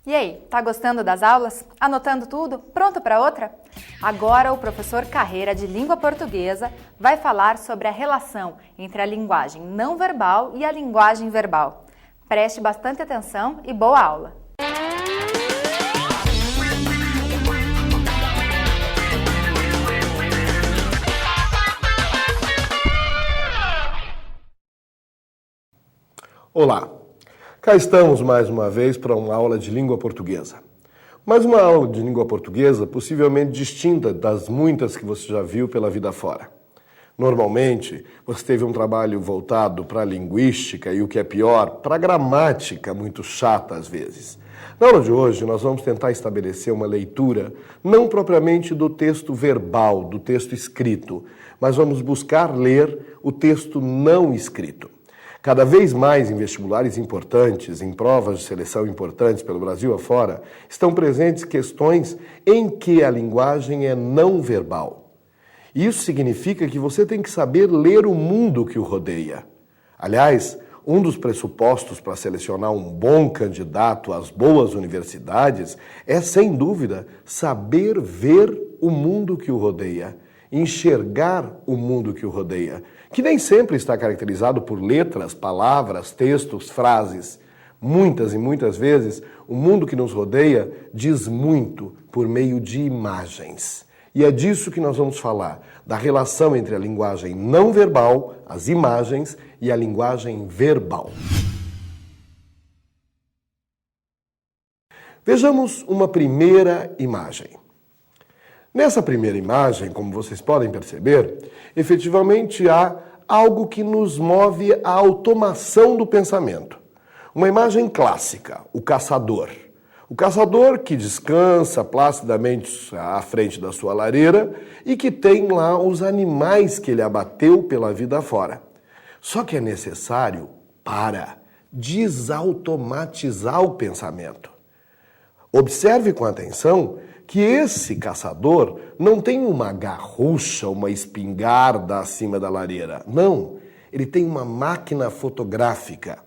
E aí, tá gostando das aulas? Anotando tudo? Pronto para outra? Agora o professor Carreira de Língua Portuguesa vai falar sobre a relação entre a linguagem não verbal e a linguagem verbal. Preste bastante atenção e boa aula! Olá! Cá estamos mais uma vez para uma aula de língua portuguesa. Mas uma aula de língua portuguesa possivelmente distinta das muitas que você já viu pela vida fora. Normalmente, você teve um trabalho voltado para a linguística e, o que é pior, para a gramática, muito chata às vezes. Na aula de hoje, nós vamos tentar estabelecer uma leitura não propriamente do texto verbal, do texto escrito, mas vamos buscar ler o texto não escrito. Cada vez mais em vestibulares importantes, em provas de seleção importantes pelo Brasil afora, estão presentes questões em que a linguagem é não verbal. Isso significa que você tem que saber ler o mundo que o rodeia. Aliás, um dos pressupostos para selecionar um bom candidato às boas universidades é, sem dúvida, saber ver o mundo que o rodeia, enxergar o mundo que o rodeia, que nem sempre está caracterizado por letras, palavras, textos, frases. Muitas e muitas vezes, o mundo que nos rodeia diz muito por meio de imagens. E é disso que nós vamos falar, da relação entre a linguagem não verbal, as imagens, e a linguagem verbal. Vejamos uma primeira imagem. Nessa primeira imagem, como vocês podem perceber, efetivamente há algo que nos move à automação do pensamento. Uma imagem clássica, o caçador. O caçador que descansa placidamente à frente da sua lareira e que tem lá os animais que ele abateu pela vida fora. Só que é necessário para desautomatizar o pensamento. Observe com atenção que esse caçador não tem uma garrucha, uma espingarda acima da lareira. Não, ele tem uma máquina fotográfica.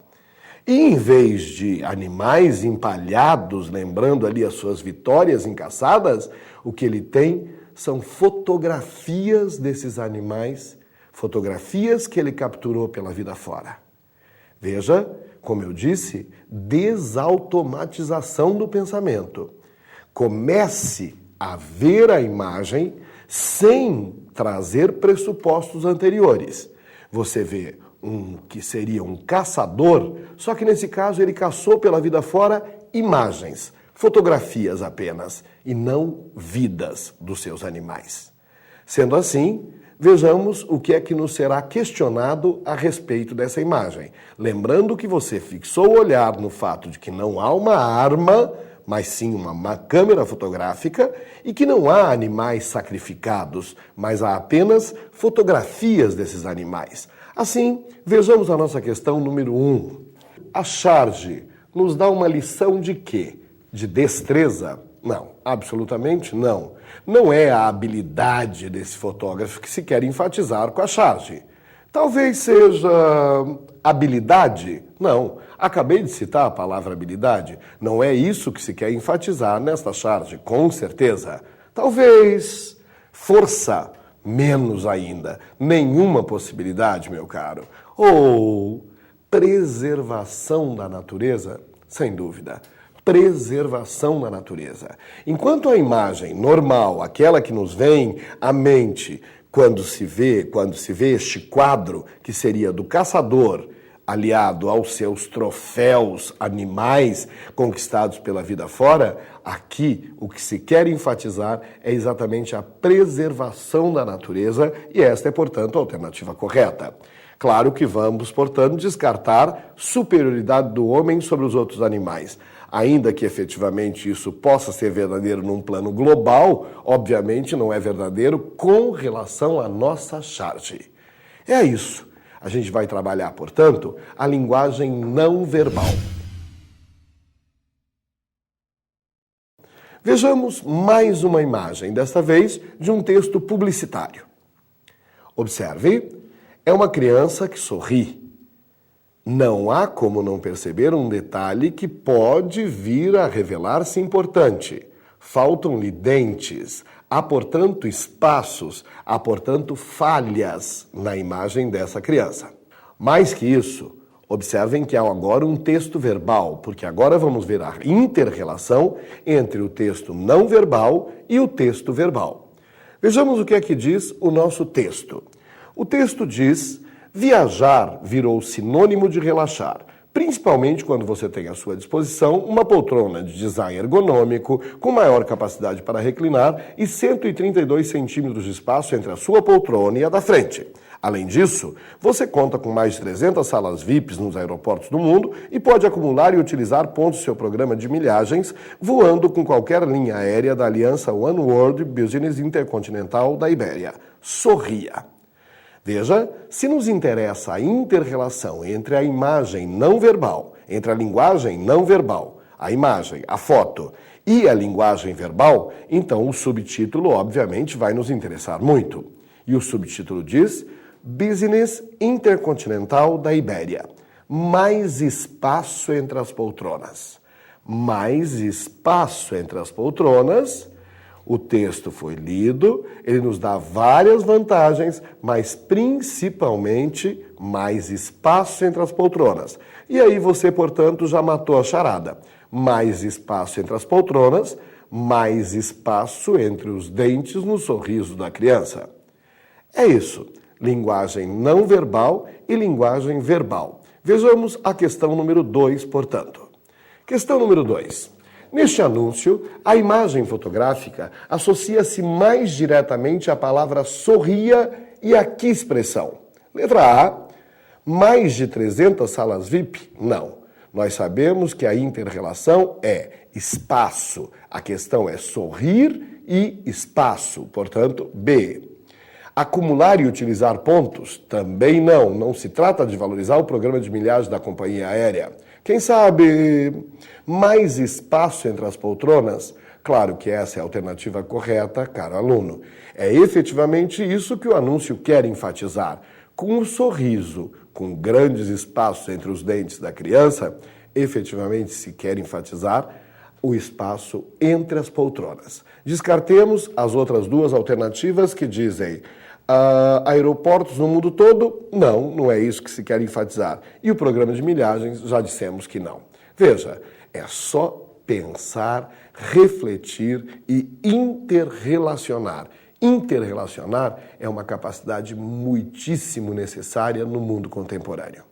E em vez de animais empalhados, lembrando ali as suas vitórias em caçadas, o que ele tem são fotografias desses animais, fotografias que ele capturou pela vida fora. Veja, como eu disse, desautomatização do pensamento. Comece a ver a imagem sem trazer pressupostos anteriores. Você vê que seria um caçador, só que nesse caso ele caçou pela vida fora imagens, fotografias apenas, e não vidas dos seus animais. Sendo assim, vejamos o que é que nos será questionado a respeito dessa imagem. Lembrando que você fixou o olhar no fato de que não há uma arma, mas sim uma câmera fotográfica, e que não há animais sacrificados, mas há apenas fotografias desses animais. Assim, vejamos a nossa questão número 1. A charge nos dá uma lição de quê? De destreza? Não, absolutamente não. Não é a habilidade desse fotógrafo que se quer enfatizar com a charge. Talvez seja habilidade? Não. Acabei de citar a palavra habilidade. Não é isso que se quer enfatizar nesta charge, com certeza. Talvez força, menos ainda. Nenhuma possibilidade, meu caro. Ou preservação da natureza? Sem dúvida. Preservação da natureza. Enquanto a imagem normal, aquela que nos vem à mente quando se vê este quadro, que seria do caçador, aliado aos seus troféus animais conquistados pela vida fora, aqui o que se quer enfatizar é exatamente a preservação da natureza e esta é, portanto, a alternativa correta. Claro que vamos, portanto, descartar superioridade do homem sobre os outros animais. Ainda que efetivamente isso possa ser verdadeiro num plano global, obviamente não é verdadeiro com relação à nossa charge. É isso. A gente vai trabalhar, portanto, a linguagem não verbal. Vejamos mais uma imagem, desta vez de um texto publicitário. Observe, é uma criança que sorri. Não há como não perceber um detalhe que pode vir a revelar-se importante. Faltam-lhe dentes, há, portanto, espaços, há, portanto, falhas na imagem dessa criança. Mais que isso, observem que há agora um texto verbal, porque agora vamos ver a inter-relação entre o texto não verbal e o texto verbal. Vejamos o que é que diz o nosso texto. O texto diz: viajar virou sinônimo de relaxar, principalmente quando você tem à sua disposição uma poltrona de design ergonômico, com maior capacidade para reclinar e 132 centímetros de espaço entre a sua poltrona e a da frente. Além disso, você conta com mais de 300 salas VIPs nos aeroportos do mundo e pode acumular e utilizar pontos do seu programa de milhagens voando com qualquer linha aérea da aliança One World Business Intercontinental da Ibéria. Sorria! Veja, se nos interessa a inter-relação entre a imagem não verbal, entre a linguagem não verbal, a imagem, a foto e a linguagem verbal, então o subtítulo, obviamente, vai nos interessar muito. E o subtítulo diz: Business Intercontinental da Ibéria. Mais espaço entre as poltronas. Mais espaço entre as poltronas. O texto foi lido, ele nos dá várias vantagens, mas principalmente mais espaço entre as poltronas. E aí você, portanto, já matou a charada. Mais espaço entre as poltronas, mais espaço entre os dentes no sorriso da criança. É isso, linguagem não verbal e linguagem verbal. Vejamos a questão número 2, portanto. Questão número 2. Neste anúncio, a imagem fotográfica associa-se mais diretamente à palavra sorria e a que expressão? Letra A, mais de 300 salas VIP? Não. Nós sabemos que a inter-relação é espaço. A questão é sorrir e espaço. Portanto, B. Acumular e utilizar pontos? Também não. Não se trata de valorizar o programa de milhagem da companhia aérea. Quem sabe mais espaço entre as poltronas? Claro que essa é a alternativa correta, caro aluno. É efetivamente isso que o anúncio quer enfatizar. Com um sorriso, com grandes espaços entre os dentes da criança, efetivamente se quer enfatizar o espaço entre as poltronas. Descartemos as outras duas alternativas que dizem aeroportos no mundo todo? Não é isso que se quer enfatizar. E o programa de milhagens, já dissemos que não. Veja, é só pensar, refletir e interrelacionar. Interrelacionar é uma capacidade muitíssimo necessária no mundo contemporâneo.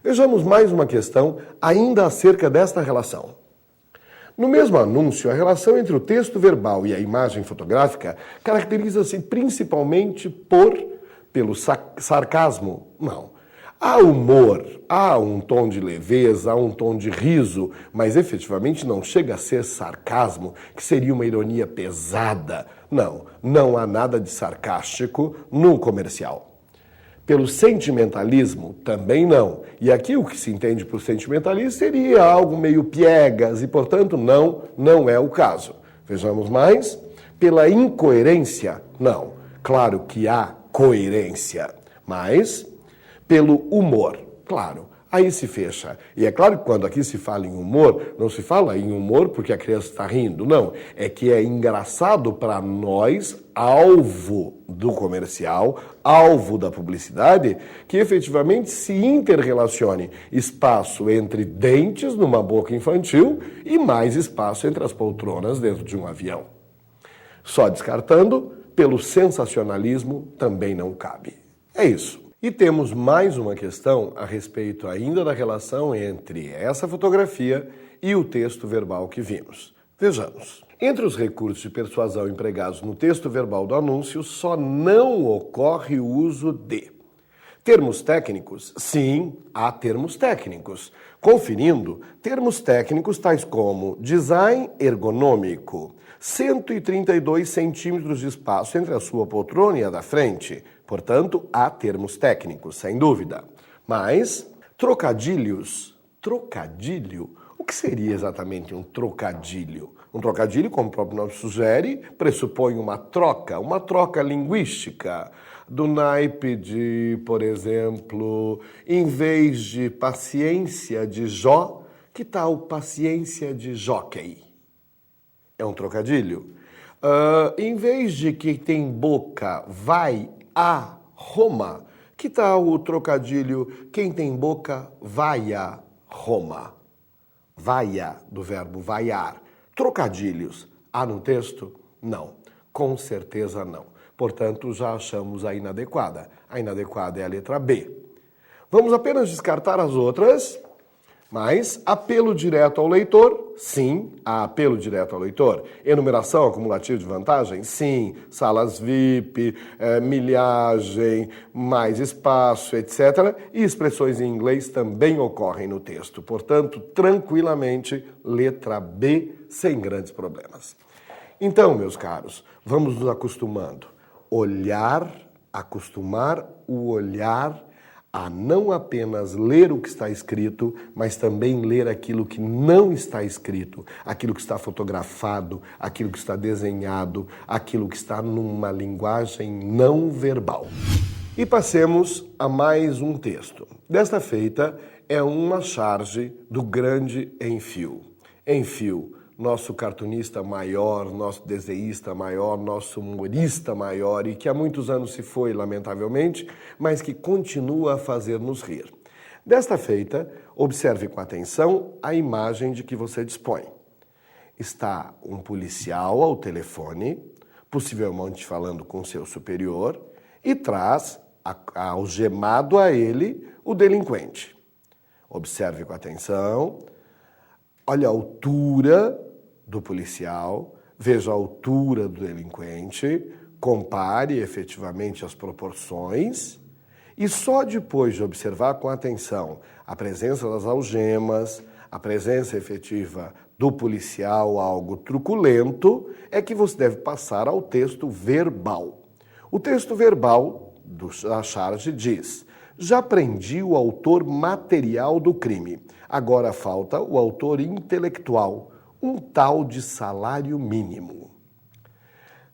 Vejamos mais uma questão ainda acerca desta relação. No mesmo anúncio, a relação entre o texto verbal e a imagem fotográfica caracteriza-se principalmente pelo sarcasmo? Não. Há humor, há um tom de leveza, há um tom de riso, mas efetivamente não chega a ser sarcasmo, que seria uma ironia pesada. Não há nada de sarcástico no comercial. Pelo sentimentalismo, também não. E aqui o que se entende por sentimentalismo seria algo meio piegas e, portanto, não é o caso. Vejamos mais. Pela incoerência, não. Claro que há coerência, mas pelo humor, claro. Aí se fecha. E é claro que quando aqui se fala em humor, não se fala em humor porque a criança está rindo, não. É que é engraçado para nós, alvo do comercial, alvo da publicidade, que efetivamente se interrelacione espaço entre dentes numa boca infantil e mais espaço entre as poltronas dentro de um avião. Só descartando, pelo sensacionalismo também não cabe. É isso. E temos mais uma questão a respeito ainda da relação entre essa fotografia e o texto verbal que vimos. Vejamos. Entre os recursos de persuasão empregados no texto verbal do anúncio, só não ocorre o uso de termos técnicos. Sim, há termos técnicos. Conferindo, termos técnicos tais como design ergonômico, 132 centímetros de espaço entre a sua poltrona e a da frente. Portanto, há termos técnicos, sem dúvida. Mas, trocadilhos, trocadilho, O que seria exatamente um trocadilho? Um trocadilho, como o próprio nome sugere, pressupõe uma troca linguística, do naipe de, por exemplo, em vez de paciência de Jó, que tal paciência de jóquei? É um trocadilho. Em vez de quem tem boca vai a Roma, que tal o trocadilho quem tem boca vai a Roma? Vaia, do verbo vaiar. Trocadilhos. Há no texto? Não. Com certeza não. Portanto, já achamos a inadequada. A inadequada é a letra B. Vamos apenas descartar as outras, mas apelo direto ao leitor? Sim, há apelo direto ao leitor. Enumeração acumulativa de vantagem? Sim. Salas VIP, milhagem, mais espaço, etc. E expressões em inglês também ocorrem no texto. Portanto, tranquilamente, letra B, sem grandes problemas. Então, meus caros, vamos nos acostumando. Acostumar o olhar a não apenas ler o que está escrito, mas também ler aquilo que não está escrito, aquilo que está fotografado, aquilo que está desenhado, aquilo que está numa linguagem não verbal. E passemos a mais um texto. Desta feita é uma charge do grande Enfio. Enfio, nosso cartunista maior, nosso desenhista maior, nosso humorista maior e que há muitos anos se foi, lamentavelmente, mas que continua a fazer-nos rir. Desta feita, observe com atenção a imagem de que você dispõe. Está um policial ao telefone, possivelmente falando com seu superior, e traz, algemado a ele, o delinquente. Observe com atenção, olha a altura do policial, veja a altura do delinquente, compare efetivamente as proporções e só depois de observar com atenção a presença das algemas, a presença efetiva do policial, algo truculento, é que você deve passar ao texto verbal. O texto verbal da charge diz: já prendi o autor material do crime, agora falta o autor intelectual, um tal de salário mínimo.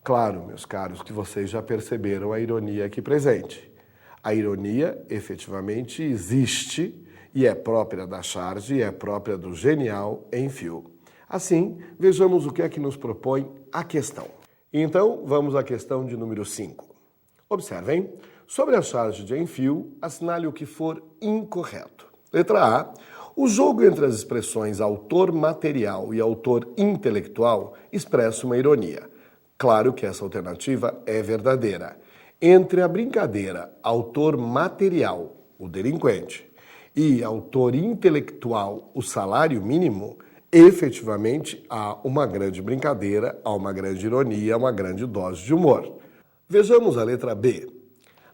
Claro, meus caros, que vocês já perceberam a ironia aqui presente. A ironia efetivamente existe e é própria da charge e é própria do genial Enfio. Assim, vejamos o que é que nos propõe a questão. Então, vamos à questão de número 5. Observem, sobre a charge de Enfio, assinale o que for incorreto. Letra A. O jogo entre as expressões autor material e autor intelectual expressa uma ironia. Claro que essa alternativa é verdadeira. Entre a brincadeira autor material, o delinquente, e autor intelectual, o salário mínimo, efetivamente há uma grande brincadeira, há uma grande ironia, uma grande dose de humor. Vejamos a letra B.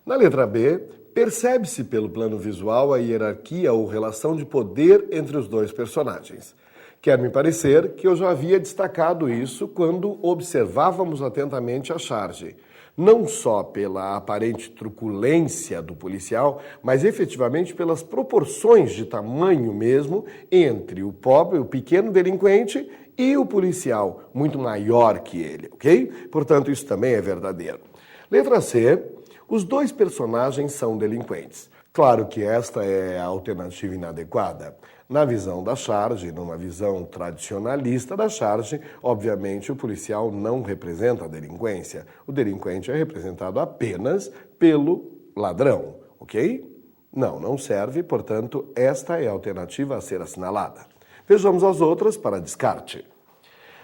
Na letra B, percebe-se pelo plano visual a hierarquia ou relação de poder entre os dois personagens. Quer me parecer que eu já havia destacado isso quando observávamos atentamente a charge. Não só pela aparente truculência do policial, mas efetivamente pelas proporções de tamanho mesmo entre o pobre, o pequeno delinquente e o policial, muito maior que ele, ok? Portanto, isso também é verdadeiro. Letra C. Os dois personagens são delinquentes. Claro que esta é a alternativa inadequada. Na visão da charge, numa visão tradicionalista da charge, obviamente o policial não representa a delinquência. O delinquente é representado apenas pelo ladrão, ok? Não serve, portanto, esta é a alternativa a ser assinalada. Vejamos as outras para descarte.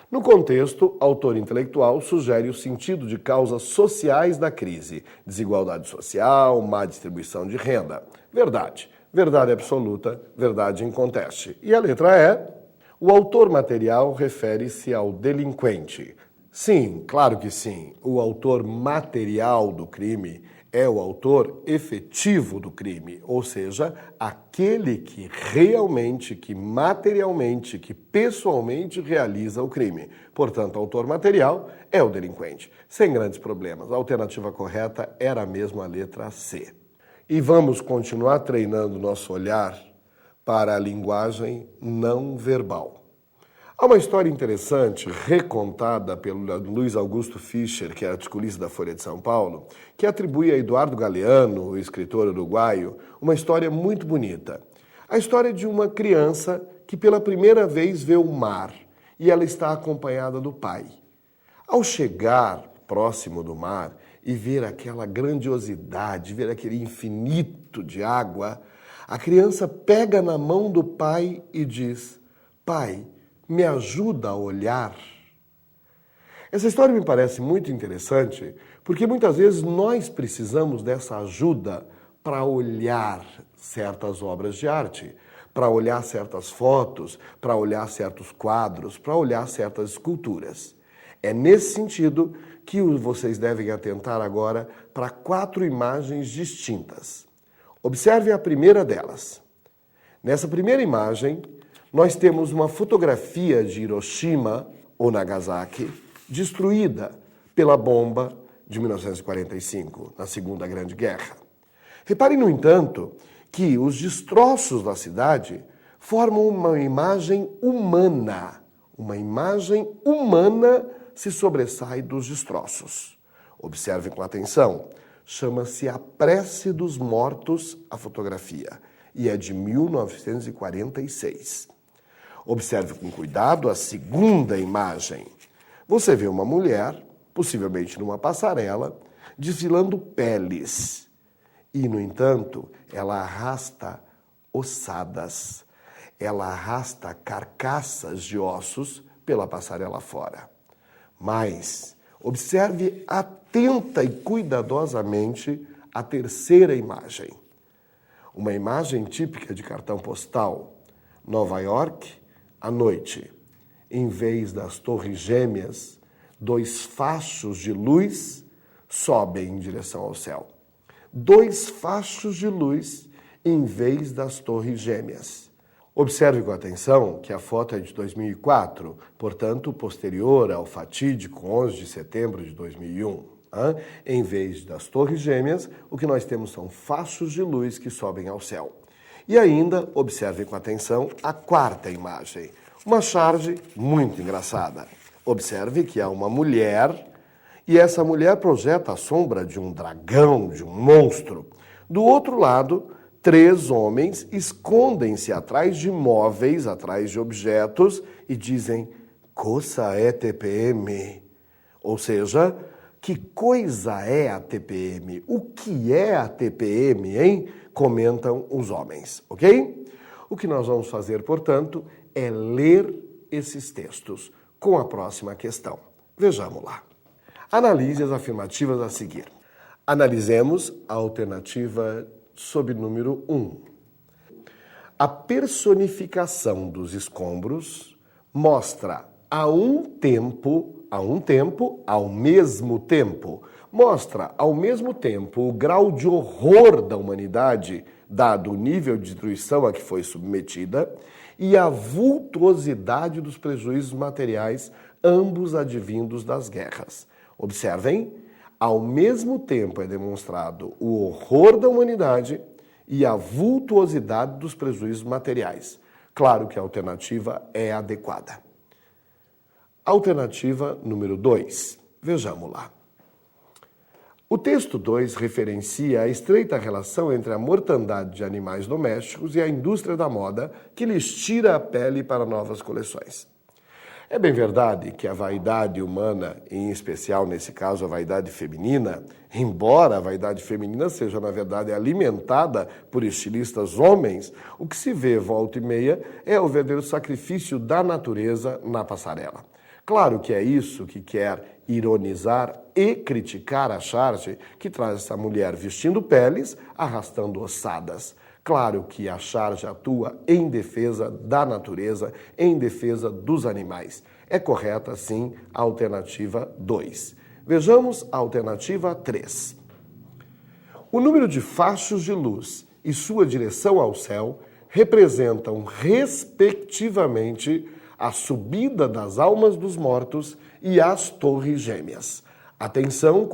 No contexto, autor intelectual sugere o sentido de causas sociais da crise, desigualdade social, má distribuição de renda. Verdade. Verdade absoluta, verdade inconteste. E a letra E, o autor material refere-se ao delinquente. Sim, claro que sim. O autor material do crime é o autor efetivo do crime, ou seja, aquele que realmente, que materialmente, que pessoalmente realiza o crime. Portanto, autor material é o delinquente. Sem grandes problemas. A alternativa correta era mesmo a letra C. E vamos continuar treinando nosso olhar para a linguagem não verbal. Há uma história interessante, recontada pelo Luiz Augusto Fischer, que é articulista da Folha de São Paulo, que atribui a Eduardo Galeano, o escritor uruguaio, uma história muito bonita. A história de uma criança que pela primeira vez vê o mar e ela está acompanhada do pai. Ao chegar próximo do mar e ver aquela grandiosidade, ver aquele infinito de água, a criança pega na mão do pai e diz: "Pai, me ajuda a olhar". Essa história me parece muito interessante porque muitas vezes nós precisamos dessa ajuda para olhar certas obras de arte, para olhar certas fotos, para olhar certos quadros, para olhar certas esculturas. É nesse sentido que vocês devem atentar agora para 4 imagens distintas. Observe a primeira delas. Nessa primeira imagem, nós temos uma fotografia de Hiroshima ou Nagasaki destruída pela bomba de 1945, na Segunda Grande Guerra. Reparem, no entanto, que os destroços da cidade formam uma imagem humana. Uma imagem humana se sobressai dos destroços. Observem com atenção. Chama-se A Prece dos Mortos, a fotografia, e é de 1946. Observe com cuidado a segunda imagem. Você vê uma mulher, possivelmente numa passarela, desfilando peles. E, no entanto, ela arrasta ossadas. Ela arrasta carcaças de ossos pela passarela fora. Mas observe atenta e cuidadosamente a terceira imagem. Uma imagem típica de cartão postal. Nova York, à noite. Em vez das torres gêmeas, 2 fachos de luz sobem em direção ao céu. 2 fachos de luz em vez das torres gêmeas. Observe com atenção que a foto é de 2004, portanto, posterior ao fatídico 11 de setembro de 2001. Em vez das torres gêmeas, o que nós temos são fachos de luz que sobem ao céu. E ainda, observe com atenção a 4ª imagem. Uma charge muito engraçada. Observe que há uma mulher, e essa mulher projeta a sombra de um dragão, de um monstro. Do outro lado, 3 homens escondem-se atrás de móveis, atrás de objetos, e dizem: "Cosa é TPM?" Ou seja, que coisa é a TPM? O que é a TPM, hein? Comentam os homens, ok? O que nós vamos fazer, portanto, é ler esses textos com a próxima questão. Vejamos lá. Analise as afirmativas a seguir. Analisemos a alternativa sob número 1. A personificação dos escombros mostra ao mesmo tempo, mostra ao mesmo tempo o grau de horror da humanidade, dado o nível de destruição a que foi submetida, e a vultuosidade dos prejuízos materiais, ambos advindos das guerras. Observem, ao mesmo tempo é demonstrado o horror da humanidade e a vultuosidade dos prejuízos materiais. Claro que a alternativa é adequada. Alternativa número 2. Vejamos lá. O texto 2 referencia a estreita relação entre a mortandade de animais domésticos e a indústria da moda, que lhes tira a pele para novas coleções. É bem verdade que a vaidade humana, em especial nesse caso a vaidade feminina, embora a vaidade feminina seja na verdade alimentada por estilistas homens, o que se vê volta e meia é o verdadeiro sacrifício da natureza na passarela. Claro que é isso que quer ironizar e criticar a charge que traz essa mulher vestindo peles, arrastando ossadas. Claro que a charge atua em defesa da natureza, em defesa dos animais. É correta, sim, a alternativa 2. Vejamos a alternativa 3. O número de fachos de luz e sua direção ao céu representam, respectivamente, a subida das almas dos mortos e as torres gêmeas. Atenção,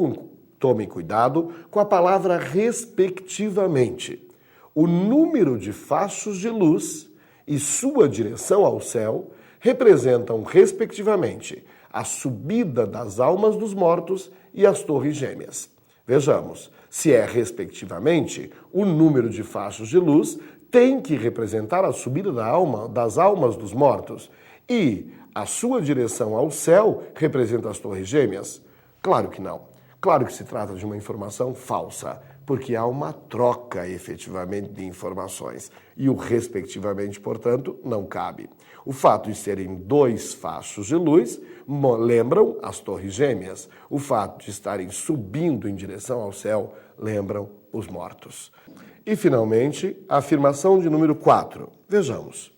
tomem cuidado com a palavra respectivamente. O número de fachos de luz e sua direção ao céu representam, respectivamente, a subida das almas dos mortos e as torres gêmeas. Vejamos, se é, respectivamente, o número de fachos de luz tem que representar a subida das almas dos mortos e a sua direção ao céu representa as torres gêmeas? Claro que não. Claro que se trata de uma informação falsa, porque há uma troca, efetivamente, de informações. E o respectivamente, portanto, não cabe. O fato de serem 2 fachos de luz lembram as torres gêmeas. O fato de estarem subindo em direção ao céu lembram os mortos. E, finalmente, a afirmação de número 4. Vejamos.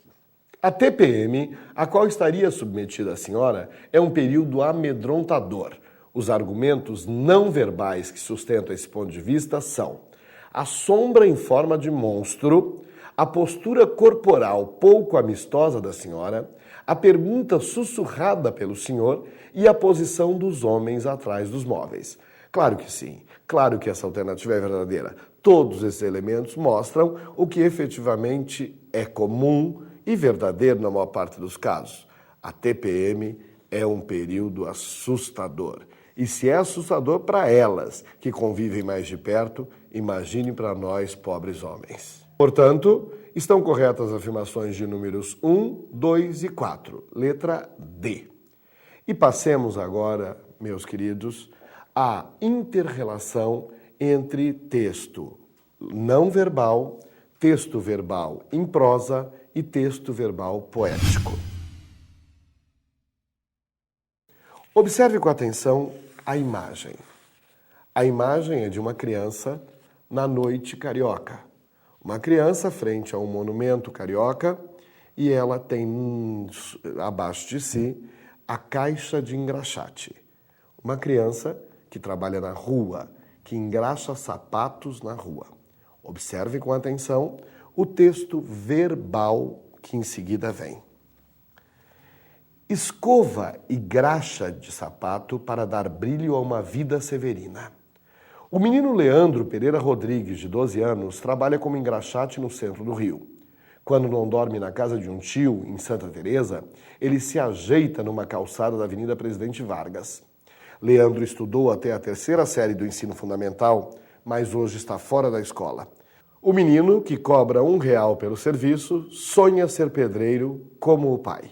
A TPM, a qual estaria submetida a senhora, é um período amedrontador. Os argumentos não verbais que sustentam esse ponto de vista são a sombra em forma de monstro, a postura corporal pouco amistosa da senhora, a pergunta sussurrada pelo senhor e a posição dos homens atrás dos móveis. Claro que sim, claro que essa alternativa é verdadeira. Todos esses elementos mostram o que efetivamente é comum e verdadeiro na maior parte dos casos. A TPM é um período assustador. E se é assustador para elas, que convivem mais de perto, imagine para nós, pobres homens. Portanto, estão corretas as afirmações de números 1, 2 e 4, letra D. E passemos agora, meus queridos, à inter-relação entre texto não verbal, texto verbal em prosa e texto verbal poético. Observe com atenção a imagem. A imagem é de uma criança na noite carioca. Uma criança frente a um monumento carioca e ela tem abaixo de si a caixa de engraxate. Uma criança que trabalha na rua, que engraxa sapatos na rua. Observe com atenção o texto verbal que em seguida vem. Escova e graxa de sapato para dar brilho a uma vida severina. O menino Leandro Pereira Rodrigues, de 12 anos, trabalha como engraxate no centro do Rio. Quando não dorme na casa de um tio, em Santa Teresa, ele se ajeita numa calçada da Avenida Presidente Vargas. Leandro estudou até a 3ª série do ensino fundamental, mas hoje está fora da escola. O menino, que cobra R$1 pelo serviço, sonha ser pedreiro como o pai.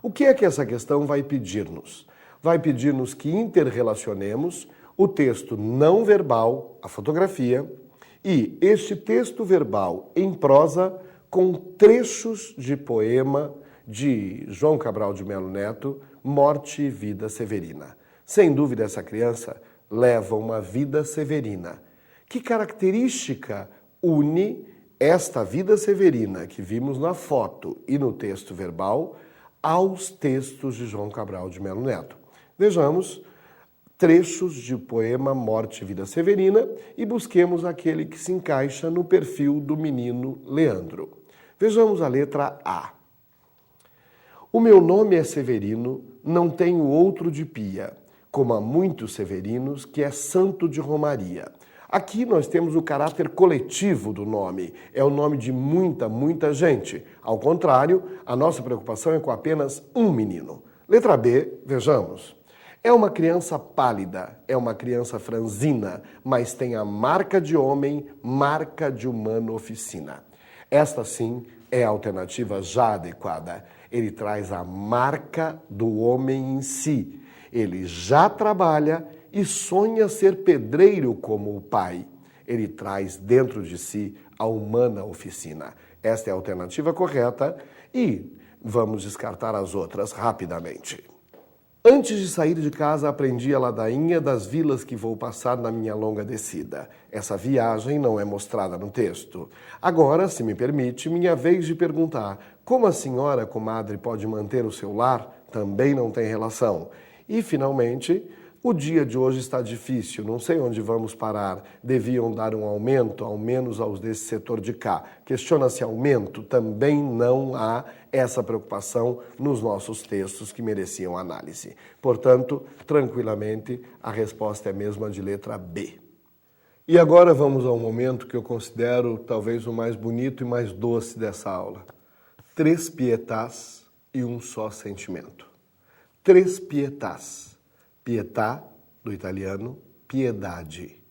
O que é que essa questão vai pedir-nos? Vai pedir-nos que interrelacionemos o texto não verbal, a fotografia, e este texto verbal em prosa com trechos de poema de João Cabral de Melo Neto, Morte e Vida Severina. Sem dúvida, essa criança leva uma vida severina. Que característica une esta vida severina que vimos na foto e no texto verbal aos textos de João Cabral de Melo Neto? Vejamos trechos de poema Morte e Vida Severina e busquemos aquele que se encaixa no perfil do menino Leandro. Vejamos a letra A. O meu nome é Severino, não tenho outro de pia, como há muitos severinos, que é santo de Romaria. Aqui nós temos o caráter coletivo do nome, é o nome de muita gente. Ao contrário, a nossa preocupação é com apenas um menino. Letra B, vejamos. É uma criança pálida, é uma criança franzina, mas tem a marca de homem, marca de humano oficina. Esta sim é a alternativa já adequada. Ele traz a marca do homem em si. Ele já trabalha e sonha ser pedreiro como o pai. Ele traz dentro de si a humana oficina. Esta é a alternativa correta e vamos descartar as outras rapidamente. Antes de sair de casa, aprendi a ladainha das vilas que vou passar na minha longa descida. Essa viagem não é mostrada no texto. Agora, se me permite, minha vez de perguntar: como a senhora, comadre, pode manter o seu lar? Também não tem relação. E, finalmente, o dia de hoje está difícil, não sei onde vamos parar. Deviam dar um aumento, ao menos aos desse setor de cá. Questiona-se aumento, também não há essa preocupação nos nossos textos que mereciam análise. Portanto, tranquilamente, a resposta é a mesma de letra B. E agora vamos ao momento que eu considero talvez o mais bonito e mais doce dessa aula. 3 pietás e um só sentimento. 3 pietás. Pietà, do italiano, piedade.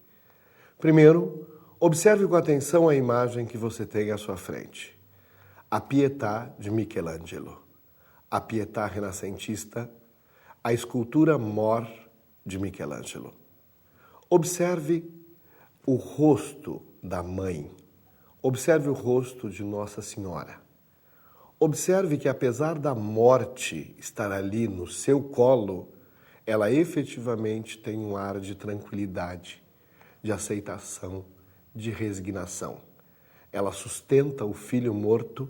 Primeiro, observe com atenção a imagem que você tem à sua frente. A Pietà de Michelangelo. A Pietà renascentista, a escultura Mor de Michelangelo. Observe o rosto da mãe. Observe o rosto de Nossa Senhora. Observe que, apesar da morte estar ali no seu colo, ela efetivamente tem um ar de tranquilidade, de aceitação, de resignação. Ela sustenta o filho morto,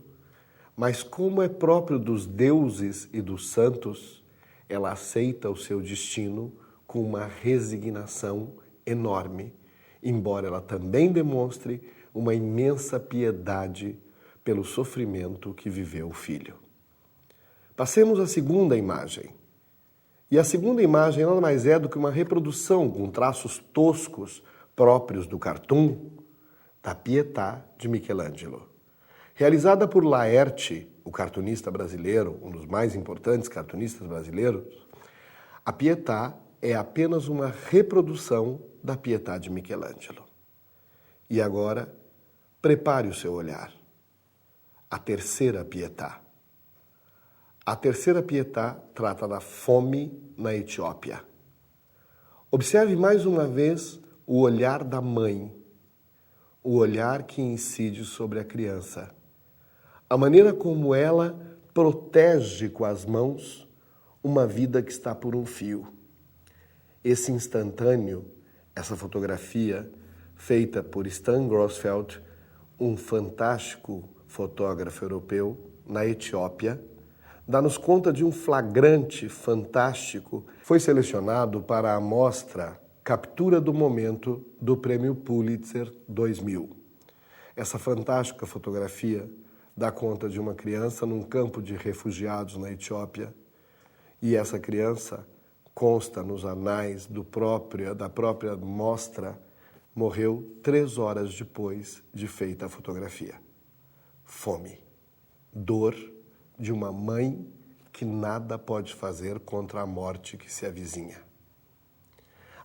mas como é próprio dos deuses e dos santos, ela aceita o seu destino com uma resignação enorme, embora ela também demonstre uma imensa piedade pelo sofrimento que viveu o filho. Passemos à segunda imagem. E a segunda imagem nada mais é do que uma reprodução com traços toscos próprios do cartoon da Pietà de Michelangelo. Realizada por Laerte, o cartunista brasileiro, um dos mais importantes cartunistas brasileiros, a Pietà é apenas uma reprodução da Pietà de Michelangelo. E agora, prepare o seu olhar. A terceira Pietà. A terceira Pietà trata da fome na Etiópia. Observe mais uma vez o olhar da mãe, o olhar que incide sobre a criança, a maneira como ela protege com as mãos uma vida que está por um fio. Esse instantâneo, essa fotografia feita por Stan Grossfeld, um fantástico fotógrafo europeu, na Etiópia, dá-nos conta de um flagrante fantástico. Foi selecionado para a mostra Captura do Momento do Prêmio Pulitzer 2000. Essa fantástica fotografia dá conta de uma criança num campo de refugiados na Etiópia, e essa criança, consta nos anais da própria mostra, morreu 3 horas depois de feita a fotografia. Fome, dor de uma mãe que nada pode fazer contra a morte que se avizinha.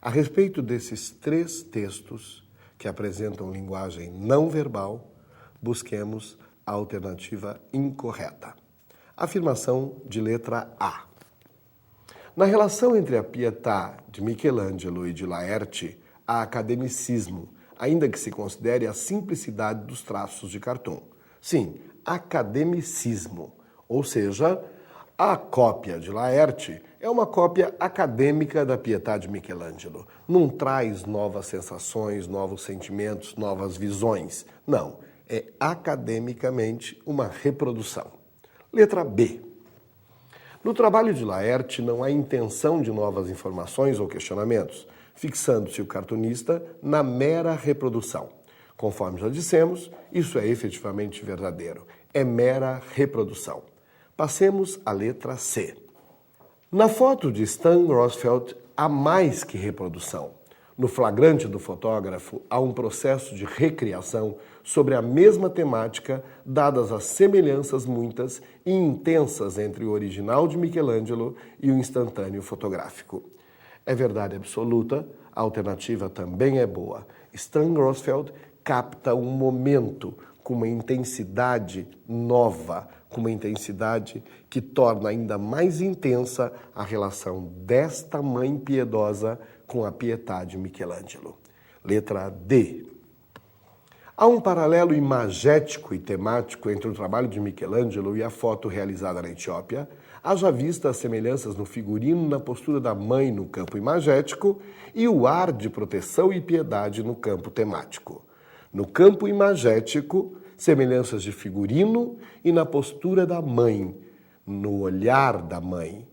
A respeito desses 3 textos que apresentam linguagem não verbal, busquemos a alternativa incorreta. Afirmação de letra A. Na relação entre a Pietà de Michelangelo e de Laerte, há academicismo, ainda que se considere a simplicidade dos traços de cartoon. Sim, academicismo. Ou seja, a cópia de Laerte é uma cópia acadêmica da Pietà de Michelangelo. Não traz novas sensações, novos sentimentos, novas visões. Não, é academicamente uma reprodução. Letra B. No trabalho de Laerte não há intenção de novas informações ou questionamentos, fixando-se o cartunista na mera reprodução. Conforme já dissemos, isso é efetivamente verdadeiro. É mera reprodução. Passemos à letra C. Na foto de Stan Grossfeld, há mais que reprodução. No flagrante do fotógrafo, há um processo de recriação sobre a mesma temática, dadas as semelhanças muitas e intensas entre o original de Michelangelo e o instantâneo fotográfico. É verdade absoluta, a alternativa também é boa. Stan Grossfeld capta um momento com uma intensidade nova, com uma intensidade que torna ainda mais intensa a relação desta mãe piedosa com a Pietà de Michelangelo. Letra D. Há um paralelo imagético e temático entre o trabalho de Michelangelo e a foto realizada na Etiópia, haja vista as semelhanças no figurino, na postura da mãe no campo imagético e o ar de proteção e piedade no campo temático. No campo imagético, semelhanças de figurino e na postura da mãe, no olhar da mãe.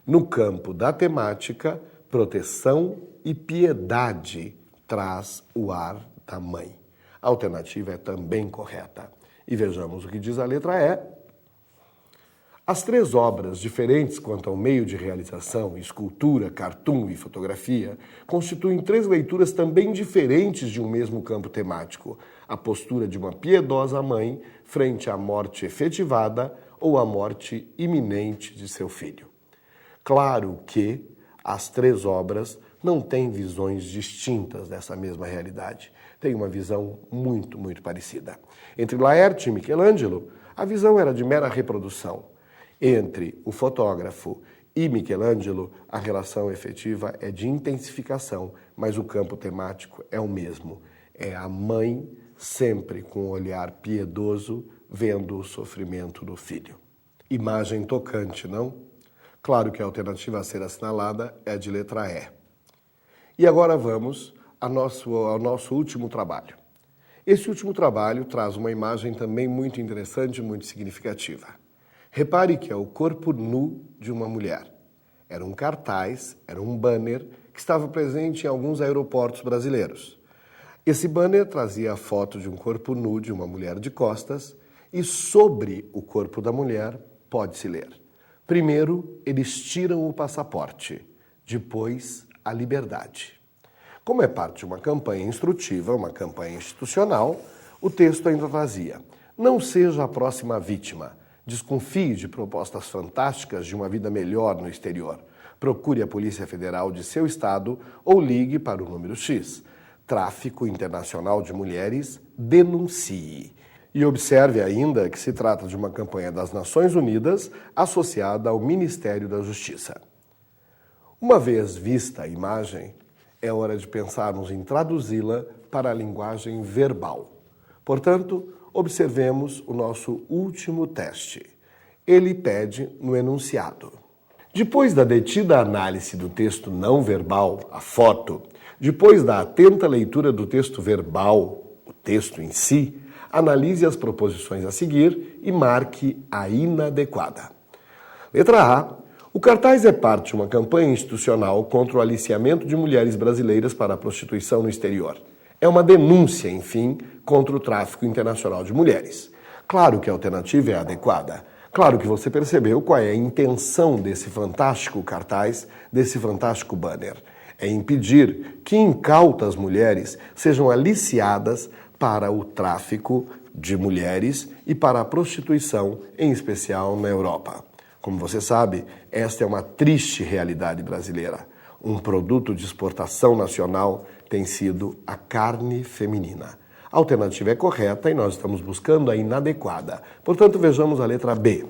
No campo da temática, proteção e piedade traz o ar da mãe. A alternativa é também correta. E vejamos o que diz a letra E. As 3 obras, diferentes quanto ao meio de realização, escultura, cartoon e fotografia, constituem 3 leituras também diferentes de um mesmo campo temático: a postura de uma piedosa mãe frente à morte efetivada ou à morte iminente de seu filho. Claro que as 3 obras não têm visões distintas dessa mesma realidade. Têm uma visão muito, muito parecida. Entre Laerte e Michelangelo, a visão era de mera reprodução. Entre o fotógrafo e Michelangelo, a relação efetiva é de intensificação, mas o campo temático é o mesmo. É a mãe sempre com um olhar piedoso, vendo o sofrimento do filho. Imagem tocante, não? Claro que a alternativa a ser assinalada é a de letra E. E agora vamos ao nosso último trabalho. Esse último trabalho traz uma imagem também muito interessante e muito significativa. Repare que é o corpo nu de uma mulher. Era um cartaz, era um banner que estava presente em alguns aeroportos brasileiros. Esse banner trazia a foto de um corpo nu de uma mulher de costas e sobre o corpo da mulher pode-se ler: primeiro, eles tiram o passaporte, depois, a liberdade. Como é parte de uma campanha instrutiva, uma campanha institucional, o texto ainda trazia: não seja a próxima vítima. Desconfie de propostas fantásticas de uma vida melhor no exterior. Procure a Polícia Federal de seu estado ou ligue para o número X. Tráfico internacional de mulheres, denuncie. E observe ainda que se trata de uma campanha das Nações Unidas associada ao Ministério da Justiça. Uma vez vista a imagem, é hora de pensarmos em traduzi-la para a linguagem verbal. Portanto, observemos o nosso último teste. Ele pede no enunciado. Depois da detida análise do texto não verbal, a foto, depois da atenta leitura do texto verbal, o texto em si, analise as proposições a seguir e marque a inadequada. Letra A. O cartaz é parte de uma campanha institucional contra o aliciamento de mulheres brasileiras para a prostituição no exterior. É uma denúncia, enfim, contra o tráfico internacional de mulheres. Claro que a alternativa é adequada. Claro que você percebeu qual é a intenção desse fantástico cartaz, desse fantástico banner. É impedir que incautas mulheres sejam aliciadas para o tráfico de mulheres e para a prostituição, em especial na Europa. Como você sabe, esta é uma triste realidade brasileira. Um produto de exportação nacional tem sido a carne feminina. A alternativa é correta e nós estamos buscando a inadequada. Portanto, vejamos a letra B.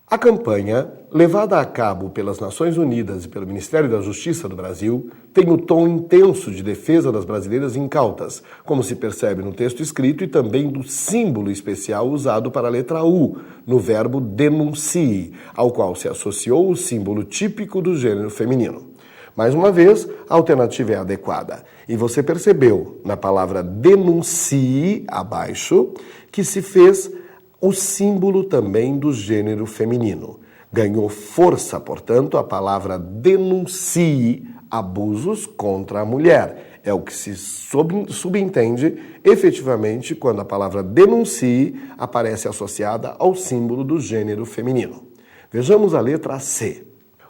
A campanha, levada a cabo pelas Nações Unidas e pelo Ministério da Justiça do Brasil, tem o tom intenso de defesa das brasileiras incautas, como se percebe no texto escrito e também do símbolo especial usado para a letra U, no verbo denuncie, ao qual se associou o símbolo típico do gênero feminino. Mais uma vez, a alternativa é adequada. E você percebeu, na palavra denuncie, abaixo, que se fez o símbolo também do gênero feminino. Ganhou força, portanto, a palavra denuncie abusos contra a mulher. É o que se subentende efetivamente quando a palavra denuncie aparece associada ao símbolo do gênero feminino. Vejamos a letra C.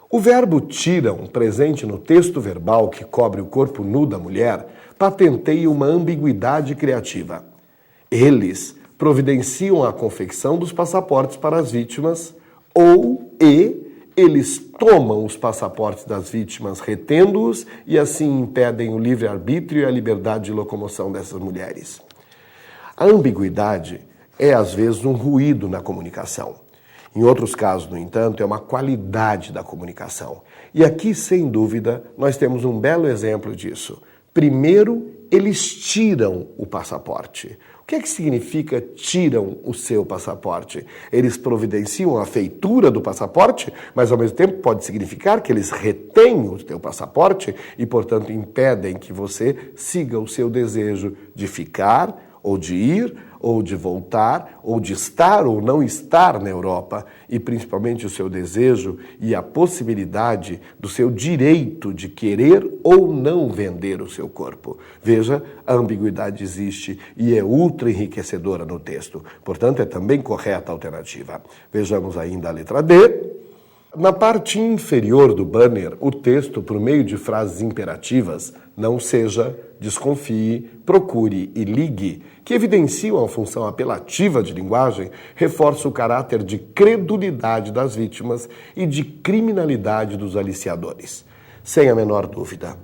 O verbo tiram, presente no texto verbal que cobre o corpo nu da mulher, patenteia uma ambiguidade criativa. Eles providenciam a confecção dos passaportes para as vítimas eles tomam os passaportes das vítimas retendo-os e assim impedem o livre-arbítrio e a liberdade de locomoção dessas mulheres. A ambiguidade é, às vezes, um ruído na comunicação. Em outros casos, no entanto, é uma qualidade da comunicação. E aqui, sem dúvida, nós temos um belo exemplo disso. Primeiro, eles tiram o passaporte. O que é que significa tiram o seu passaporte? Eles providenciam a feitura do passaporte, mas ao mesmo tempo pode significar que eles retêm o seu passaporte e, portanto, impedem que você siga o seu desejo de ficar, ou de ir, ou de voltar, ou de estar ou não estar na Europa, e principalmente o seu desejo e a possibilidade do seu direito de querer ou não vender o seu corpo. Veja, a ambiguidade existe e é ultra enriquecedora no texto. Portanto, é também correta a alternativa. Vejamos ainda a letra D. Na parte inferior do banner, o texto, por meio de frases imperativas, não seja, desconfie, procure e ligue, que evidenciam a função apelativa de linguagem, reforça o caráter de credulidade das vítimas e de criminalidade dos aliciadores. Sem a menor dúvida,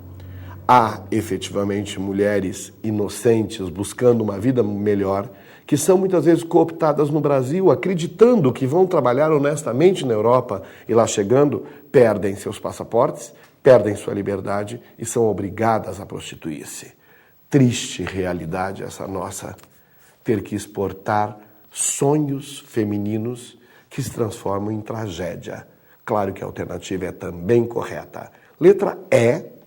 há efetivamente mulheres inocentes buscando uma vida melhor, que são muitas vezes cooptadas no Brasil, acreditando que vão trabalhar honestamente na Europa e lá chegando, perdem seus passaportes, perdem sua liberdade e são obrigadas a prostituir-se. Triste realidade essa nossa, ter que exportar sonhos femininos que se transformam em tragédia. Claro que a alternativa é também correta. Letra E.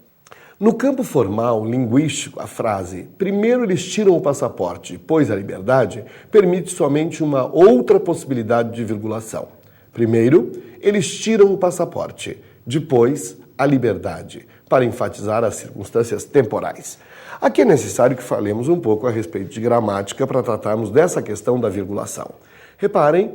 No campo formal, linguístico, a frase "primeiro eles tiram o passaporte, depois a liberdade" permite somente uma outra possibilidade de virgulação. Primeiro, eles tiram o passaporte, depois a liberdade, para enfatizar as circunstâncias temporais. Aqui é necessário que falemos um pouco a respeito de gramática para tratarmos dessa questão da virgulação. Reparem,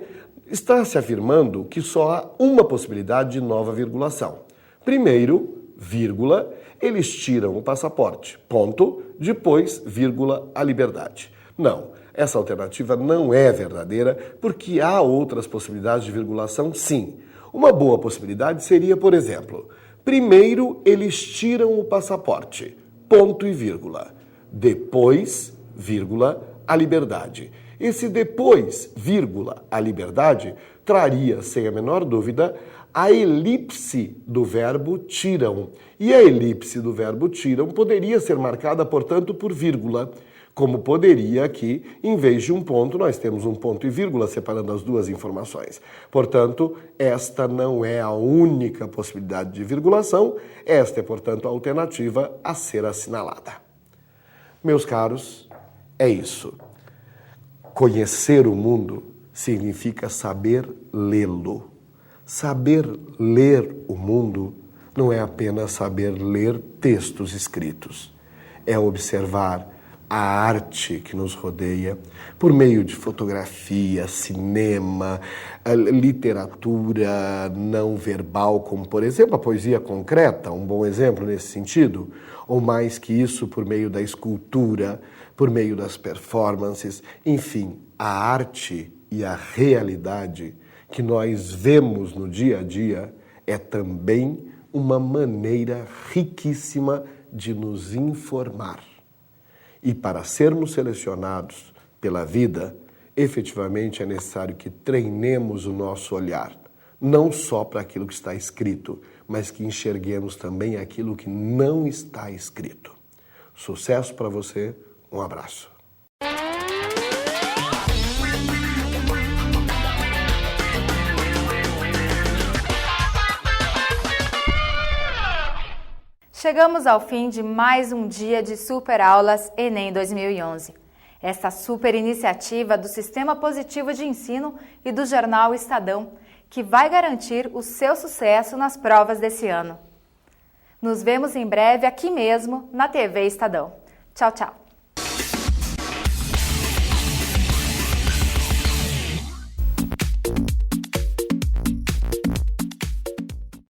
está se afirmando que só há uma possibilidade de nova virgulação. Primeiro, vírgula, eles tiram o passaporte, ponto, depois, vírgula, a liberdade. Não, essa alternativa não é verdadeira porque há outras possibilidades de virgulação, sim. Uma boa possibilidade seria, por exemplo, primeiro eles tiram o passaporte, ponto e vírgula, depois, vírgula, a liberdade. Esse depois, vírgula, a liberdade traria, sem a menor dúvida, a elipse do verbo tiram. E a elipse do verbo tiram poderia ser marcada, portanto, por vírgula, como poderia aqui, em vez de um ponto, nós temos um ponto e vírgula separando as duas informações. Portanto, esta não é a única possibilidade de virgulação, esta é, portanto, a alternativa a ser assinalada. Meus caros, é isso. Conhecer o mundo significa saber lê-lo. Saber ler o mundo não é apenas saber ler textos escritos. É observar a arte que nos rodeia por meio de fotografia, cinema, literatura não verbal, como, por exemplo, a poesia concreta, um bom exemplo nesse sentido, ou mais que isso, por meio da escultura, por meio das performances, enfim, a arte e a realidade que nós vemos no dia a dia é também uma maneira riquíssima de nos informar. E para sermos selecionados pela vida, efetivamente é necessário que treinemos o nosso olhar, não só para aquilo que está escrito, mas que enxerguemos também aquilo que não está escrito. Sucesso para você, um abraço. Chegamos ao fim de mais um dia de Super Aulas Enem 2011. Essa super iniciativa do Sistema Positivo de Ensino e do jornal Estadão, que vai garantir o seu sucesso nas provas desse ano. Nos vemos em breve aqui mesmo na TV Estadão. Tchau, tchau!